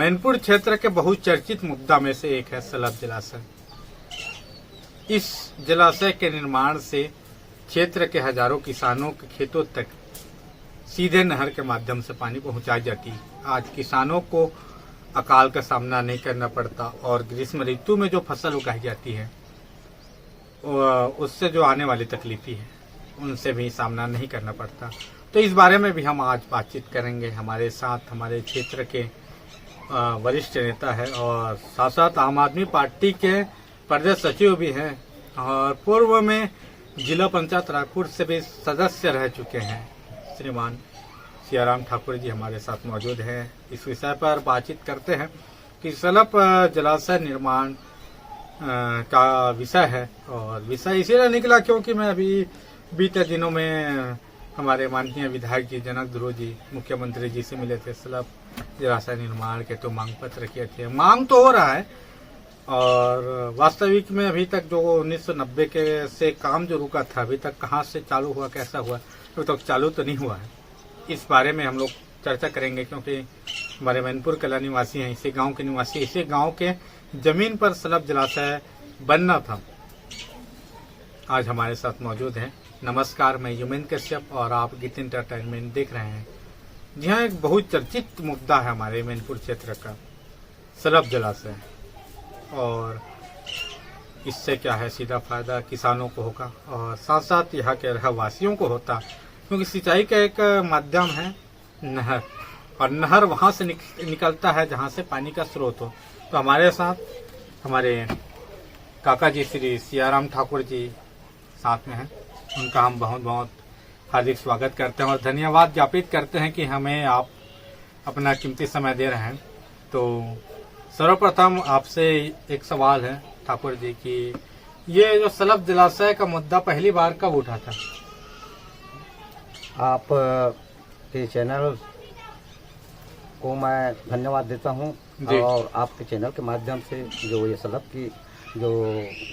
मैनपुर क्षेत्र के बहुचर्चित मुद्दा में से एक है सलब जलाशय। इस जलाशय के निर्माण से क्षेत्र के हजारों किसानों के खेतों तक सीधे नहर के माध्यम से पानी पहुंचाई जाती है। आज किसानों को अकाल का सामना नहीं करना पड़ता और ग्रीष्म ऋतु में जो फसल उगाई जाती है उससे जो आने वाली तकलीफी है उनसे भी सामना नहीं करना पड़ता। तो इस बारे में भी हम आज बातचीत करेंगे। हमारे साथ हमारे क्षेत्र के वरिष्ठ नेता है और साथ साथ आम आदमी पार्टी के प्रदेश सचिव भी हैं और पूर्व में जिला पंचायत रायपुर से भी सदस्य रह चुके हैं श्रीमान सियाराम ठाकुर जी हमारे साथ मौजूद हैं। इस विषय पर बातचीत करते हैं कि सलब जलाशय निर्माण का विषय है और विषय इसीलिए निकला क्योंकि मैं अभी बीते दिनों में हमारे माननीय विधायक जी जनक ध्रुव जी मुख्यमंत्री जी से मिले थे। सलब जलाशय निर्माण के तो मांग पत्र किए थे। मांग तो हो रहा है और वास्तविक में अभी तक जो 1990 के से काम जो रुका था अभी तक कहाँ से चालू हुआ, कैसा हुआ, अभी तक चालू तो नहीं हुआ है। इस बारे में हम लोग चर्चा करेंगे क्योंकि हमारे मैनपुर कला निवासी हैं, इसी गांव के निवासी, इसी गांव के जमीन पर सलब जलाशय बनना था। आज हमारे साथ मौजूद हैं। नमस्कार, मैं युमेन कश्यप और आप गीत एंटरटेनमेंट देख रहे हैं। जी हाँ, एक बहुत चर्चित मुद्दा है हमारे मैनपुर क्षेत्र का सलब जलाशय और इससे क्या है सीधा फायदा किसानों को होगा और साथ साथ यहाँ के रहवासियों को होता क्योंकि सिंचाई का एक माध्यम है नहर और नहर वहाँ से निकलता है जहाँ से पानी का स्रोत हो। तो हमारे साथ हमारे काका जी श्री सियाराम ठाकुर जी साथ में हैं। उनका हम बहुत बहुत हार्दिक स्वागत करते हैं और धन्यवाद ज्ञापित करते हैं कि हमें आप अपना कीमती समय दे रहे हैं। तो सर्वप्रथम आपसे एक सवाल है ठाकुर जी कि ये जो सलब जलाशय का मुद्दा पहली बार कब उठा था? आप के चैनल को मैं धन्यवाद देता हूं और आपके चैनल के माध्यम से जो ये सलब की जो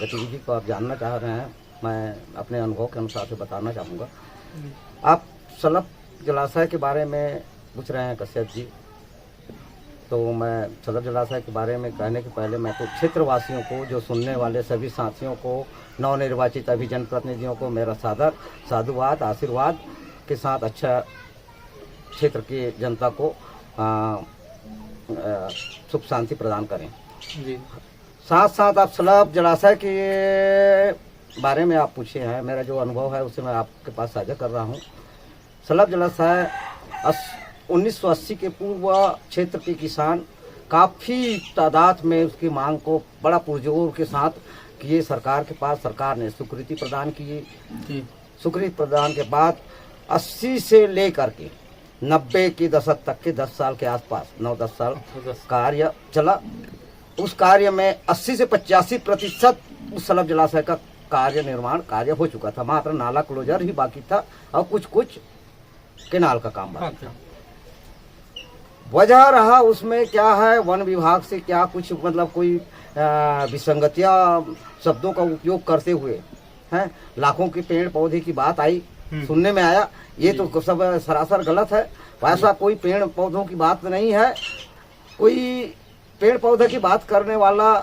गतिविधि को आप जानना चाह रहे हैं मैं अपने अनुभव के अनुसार से बताना चाहूँगा। आप सलब जलाशय के बारे में पूछ रहे हैं कश्यप जी, तो मैं सलब जलाशय के बारे में कहने के पहले मैं तो क्षेत्रवासियों को, जो सुनने वाले सभी साथियों को, नवनिर्वाचित अभी जनप्रतिनिधियों को मेरा साधुवाद आशीर्वाद के साथ अच्छा क्षेत्र की जनता को सुख शांति प्रदान करें। जी। साथ साथ आप सलब जलाशय के बारे में आप पूछे हैं, मेरा जो अनुभव है उसे मैं आपके पास साझा कर रहा हूँ। सलब जलाशय 1980 के पूर्व क्षेत्र के किसान काफ़ी तादाद में उसकी मांग को बड़ा पुरजोर के साथ किए सरकार के पास। सरकार ने स्वीकृति प्रदान की। स्वीकृति प्रदान के बाद 80 से लेकर के 90 के दशक तक के 10 साल के आसपास 9-10 साल कार्य चला। उस कार्य में 80 से 85% उस सलब जलाशय का निर्माण कार्य हो चुका था। मात्र नाला क्लोजर ही बाकी था और कुछ केनाल का काम बाकी था। वजह रहा उसमें क्या है, वन विभाग से क्या कुछ मतलब कोई विसंगतियां शब्दों का उपयोग करते हुए हैं, लाखों के पेड़ पौधे की बात आई, सुनने में आया। ये तो सब सरासर गलत है। वैसा कोई पेड़ पौधों की बात नहीं है। कोई पेड़ पौधे की बात करने वाला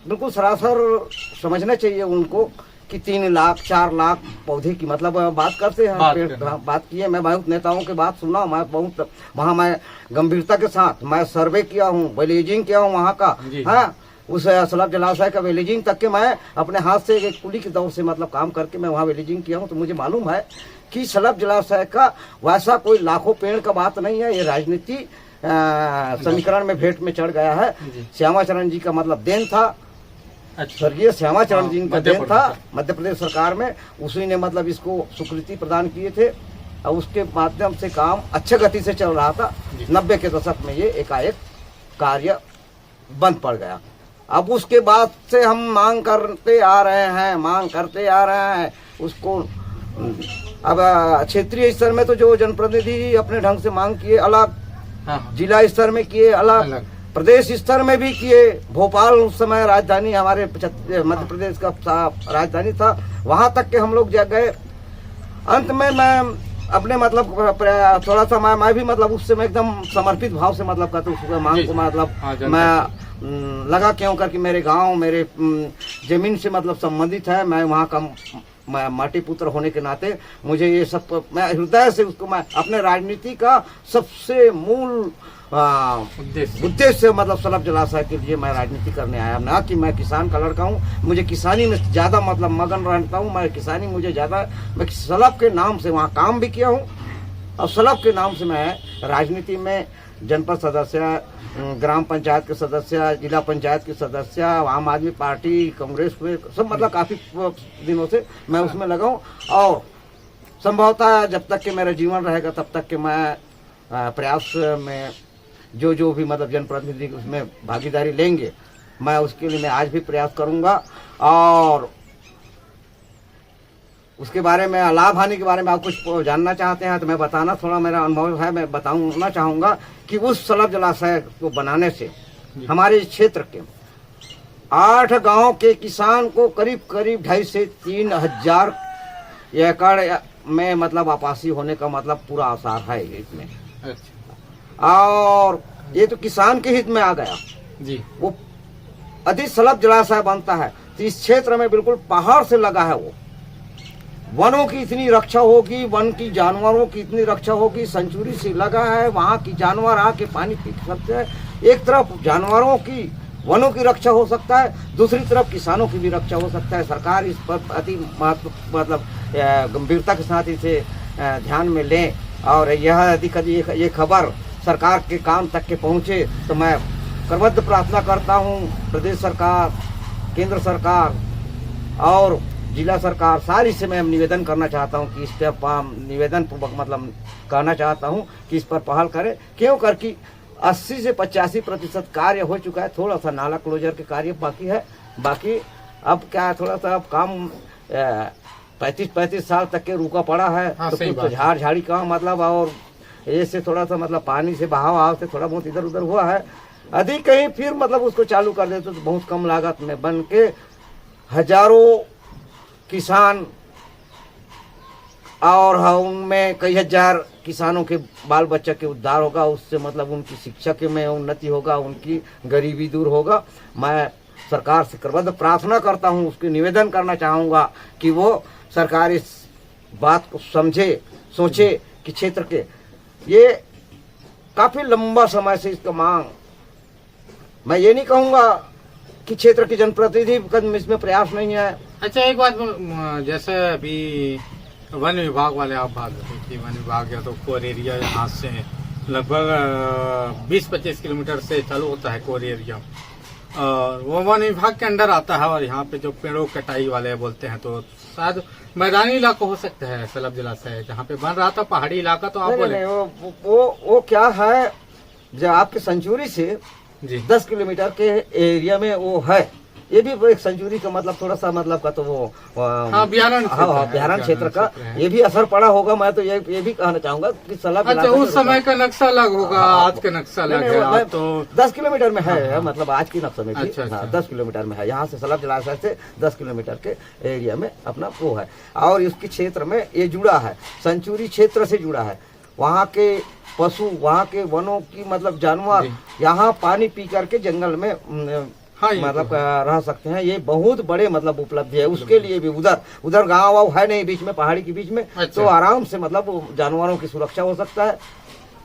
बिल्कुल सरासर समझना चाहिए उनको कि 3 लाख 4 लाख पौधे की मतलब बात करते हैं। पेड़ बात की है। मैं बहुत नेताओं की बात सुना, मैं बहुत वहाँ मैं गंभीरता के साथ मैं सर्वे किया हूँ, विलेजिंग किया हूँ वहाँ का। हाँ, उस सलब जलाशय का विलेजिंग तक के मैं अपने हाथ से एक कुली के दौर से मतलब काम करके मैं वहाँ विलेजिंग किया हूँ। तो मुझे मालूम है कि सलब जलाशय का वैसा कोई लाखों पेड़ का बात नहीं है। ये राजनीति समीकरण में भेंट में चढ़ गया है। श्यामाचरण जी का मतलब देन था, स्वर्गीय श्यामाचरण जी का देन था मध्य प्रदेश सरकार में। उसी ने मतलब इसको स्वीकृति प्रदान किए थे और उसके माध्यम से काम अच्छे गति से चल रहा था। 90 के दशक में ये एकाएक कार्य बंद पड़ गया। अब उसके बाद से हम मांग करते आ रहे हैं उसको। अब क्षेत्रीय स्तर में तो जो जनप्रतिनिधि अपने ढंग से मांग किए अलग, जिला स्तर में किए अलग, प्रदेश स्तर में भी किए। भोपाल उस समय राजधानी हमारे मध्य प्रदेश का राजधानी था, वहां तक के हम लोग गए। अंत में मैं अपने मतलब थोड़ा सा मैं भी मतलब उससे मैं एकदम समर्पित भाव से मतलब कहते उस मांग को मतलब मैं लगा क्यों करके मेरे गांव मेरे जमीन से मतलब संबंधित है। मैं वहाँ का मैं माटी पुत्र होने के नाते मुझे ये सब मैं हृदय से उसको मैं अपने राजनीति का सबसे मूल उद्देश्य मतलब सलब जलाशय के लिए मैं राजनीति करने आया, ना कि मैं किसान का लड़का हूँ। मुझे किसानी में ज़्यादा मतलब मगन रहता हूँ मैं। किसानी मुझे ज़्यादा, मैं सलब के नाम से वहाँ काम भी किया हूँ और सलब के नाम से मैं राजनीति में जनपद सदस्य, ग्राम पंचायत के सदस्य, जिला पंचायत के सदस्य, आम आदमी पार्टी, कांग्रेस में सब मतलब काफ़ी दिनों से मैं उसमें लगा हूँ। और संभवतः जब तक कि मेरा जीवन रहेगा तब तक कि मैं प्रयास में जो भी मतलब जनप्रतिनिधि उसमें भागीदारी लेंगे मैं उसके लिए मैं आज भी प्रयास करूंगा। और उसके बारे में लाभ हानि के बारे में आप कुछ जानना चाहते हैं तो मैं बताना, थोड़ा मेरा अनुभव है, मैं बताना चाहूँगा कि उस सलब जलाशय को बनाने से हमारे क्षेत्र के 8 गांव के किसान को करीब 2.5 से 3 हजार एकड़ में मतलब आपासी होने का मतलब पूरा आसार है इसमें। और ये तो किसान के हित में आ गया जी। वो अधिक सलब जलाशय बनता है तो इस क्षेत्र में बिल्कुल पहाड़ से लगा है, वो वनों की इतनी रक्षा होगी, वन की जानवरों की इतनी रक्षा होगी, सेंचुरी से लगा है, वहाँ की जानवर आके पानी पी सकते हैं। एक तरफ जानवरों की वनों की रक्षा हो सकता है, दूसरी तरफ किसानों की भी रक्षा हो सकता है। सरकार इस पर अति महत्व मतलब गंभीरता के साथ इसे ध्यान में लें और यह अधिक ये खबर सरकार के कान तक के पहुँचे तो मैं करबद्ध प्रार्थना करता हूँ प्रदेश सरकार, केंद्र सरकार और जिला सरकार सारी से मैं निवेदन करना चाहता हूँ कि इस पर निवेदन पूर्वक मतलब कहना चाहता हूँ कि इस पर पहल करें। क्यों करके 80 से 85% कार्य हो चुका है, थोड़ा सा नाला क्लोजर के कार्य बाकी है। बाकी अब क्या है, थोड़ा सा अब काम 35 साल तक के रुका पड़ा है। हाँ, तो झाड़ झाड़ी का मतलब और ऐसे थोड़ा सा मतलब पानी से बहाव से थोड़ा बहुत इधर उधर हुआ है। अधिक कहीं फिर मतलब उसको चालू कर देते तो बहुत कम लागत में बन के हजारों किसान और उनमें कई हजार किसानों के बाल बच्चा के उद्धार होगा। उससे मतलब उनकी शिक्षा के में उन्नति होगा, उनकी गरीबी दूर होगा। मैं सरकार से करबद्ध प्रार्थना करता हूं, उसके निवेदन करना चाहूँगा कि वो सरकार इस बात को समझे, सोचे कि क्षेत्र के ये काफ़ी लंबा समय से इसका मांग, मैं ये नहीं कहूँगा कि क्षेत्र के जनप्रतिनिधि इसमें प्रयास नहीं है। अच्छा, एक बात, जैसे अभी वन विभाग वाले आप बात करें कि वन विभाग या तो कोर एरिया यहाँ से लगभग 20-25 किलोमीटर से चालू होता है कोर एरिया, और वो वन विभाग के अंडर आता है। और यहाँ पे जो पेड़ों कटाई वाले बोलते हैं तो शायद मैदानी इलाका हो सकता है सलब जलाशय जहाँ पे बन रहा था, पहाड़ी इलाका। तो आप बोले वो क्या है, जो आपके सेंचुरी से 10 किलोमीटर के एरिया में वो है, ये भी एक सेंचुरी का मतलब थोड़ा सा मतलब का तो वो अभ्यारण्य क्षेत्र का ये भी असर पड़ा होगा। मैं तो ये भी कहना चाहूंगा कि सलब उस समय का नक्शा अलग होगा, आज का नक्शा अलग है। तो 10 किलोमीटर में है, मतलब आज की नक्शा में 10 किलोमीटर में है। यहाँ से सलब जलाशय से 10 किलोमीटर के एरिया में अपना वो है और इसके क्षेत्र में ये जुड़ा है, सेंचुरी क्षेत्र से जुड़ा है। वहाँ के पशु, वहाँ के वनों की मतलब जानवर यहाँ पानी पी करके जंगल में मतलब रह सकते हैं। ये बहुत बड़े मतलब उपलब्धि है। उसके लिए भी उधर गाँव है नहीं, बीच में पहाड़ी के बीच में, तो आराम से मतलब जानवरों की सुरक्षा हो सकता है,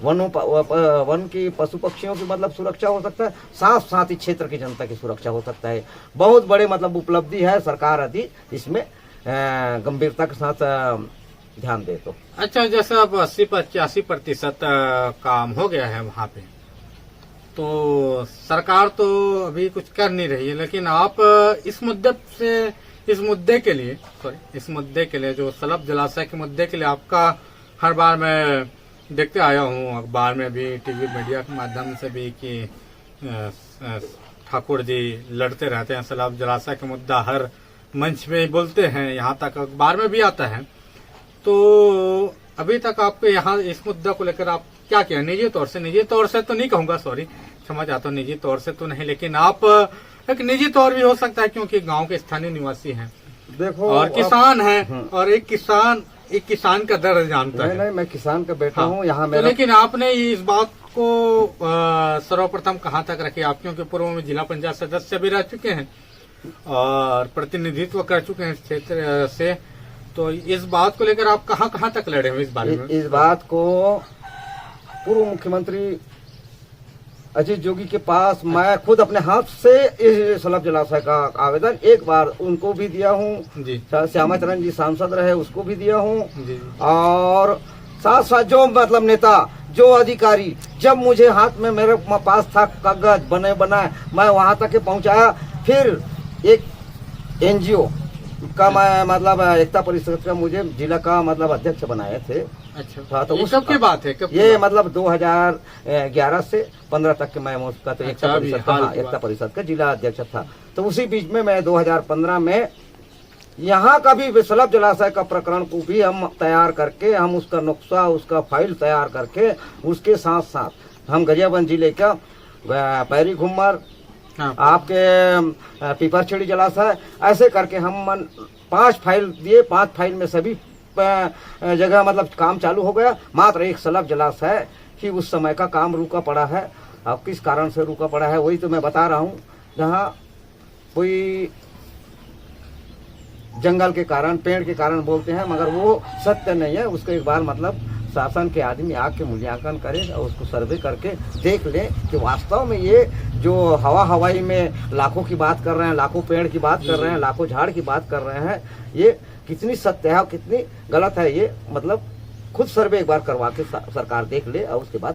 वन की पशु पक्षियों की मतलब सुरक्षा हो सकता है, साथ ही क्षेत्र की जनता की सुरक्षा हो सकता है। बहुत बड़े मतलब उपलब्धि है। सरकार यदि इसमें गंभीरता के साथ ध्यान दे तो। अच्छा, जैसा अब 80-85% काम हो गया है वहाँ पे, तो सरकार तो अभी कुछ कर नहीं रही है, लेकिन आप इस मुद्दे के लिए जो सलब जलाशय के मुद्दे के लिए आपका हर बार मैं देखते आया हूँ, अखबार में भी, टीवी मीडिया के माध्यम से भी, कि ठाकुर जी लड़ते रहते हैं सलब जलाशय का मुद्दा, हर मंच में बोलते हैं, यहाँ तक अखबार में भी आता है। तो अभी तक आपके यहाँ इस मुद्दा को लेकर आप क्या किया? निजी तौर से तो नहीं कहूंगा, सॉरी, क्षमा चाहता हूँ, निजी तौर से तो नहीं, लेकिन आप एक निजी तौर भी हो सकता है क्योंकि गांव के स्थानीय निवासी हैं, देखो, और किसान हैं, और एक किसान एक किसान का दर्द जानता नहीं है। नहीं, मैं किसान का बेटा हाँ। हूँ। यहाँ तो मेरा लेकिन आपने इस बात को सर्वप्रथम कहाँ तक रखी आप, क्योंकि पूर्व में जिला पंचायत सदस्य भी रह चुके हैं और प्रतिनिधित्व कर चुके हैं इस क्षेत्र से, तो इस बात को लेकर आप कहाँ तक लड़े हैं इस बारे में? इस बात को पूर्व मुख्यमंत्री अजीत जोगी के पास मैं खुद अपने हाथ से इस सुलभ जलाशय का आवेदन एक बार उनको भी दिया हूँ। जी श्यामाचरण जी सांसद रहे, उसको भी दिया हूँ। जी और साथ साथ जो मतलब नेता, जो अधिकारी, जब मुझे हाथ में मेरे पास था कागज बने बनाए, मैं वहां तक के पहुंचाया। फिर एक एनजीओ का मैं मतलब एकता परिषद का मुझे जिला का मतलब अध्यक्ष बनाए थे। अच्छा, तो ये उस कब की बात है? कब की ये बात? मतलब 2011 से 15 तक के मैं उसका तो एकता अच्छा, परिषद का, हाल हाँ, की एकता बात। परिषद का जिला अध्यक्ष था। तो उसी बीच में मैं 2015 में यहाँ का भी सुलभ जलाशय का प्रकरण को भी हम तैयार करके, हम उसका नुक्शा, उसका फाइल तैयार करके, उसके साथ साथ हम गरियाबंद जिले का पैरी घुमर, हाँ। आपके पीपरछड़ी जलाशय, ऐसे करके हम 5 फाइल दिए। 5 फाइल में सभी जगह मतलब काम चालू हो गया। मात्र एक सुलभ जलाशय ही उस समय का काम रुका पड़ा है। अब किस कारण से रुका पड़ा है वही तो मैं बता रहा हूँ। जहाँ कोई जंगल के कारण, पेड़ के कारण बोलते हैं, मगर वो सत्य नहीं है। उसको एक बार मतलब शासन के आदमी आके मूल्यांकन करे और उसको सर्वे करके देख ले कि वास्तव में ये जो हवाई में लाखों की बात कर रहे हैं, लाखों पेड़ की बात कर रहे हैं, लाखों झाड़ की बात कर रहे हैं, ये कितनी सत्य है और कितनी गलत है। ये मतलब खुद सर्वे एक बार करवा के सरकार देख ले और उसके बाद